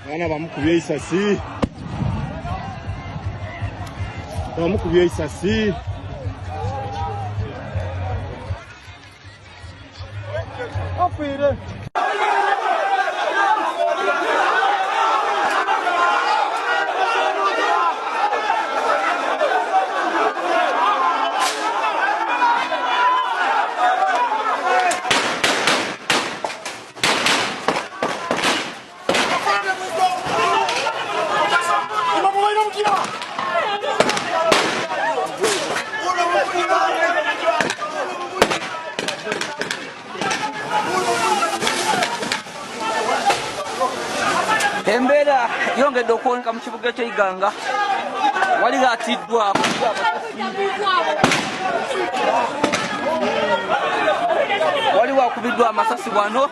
Bana bamukubye Esasi. Bamukubye Esasi. Apire. Embera yongedde okuwoneka mu kibuga ky'Iganga wali atiddwa wali Akubidwa Amasasi wano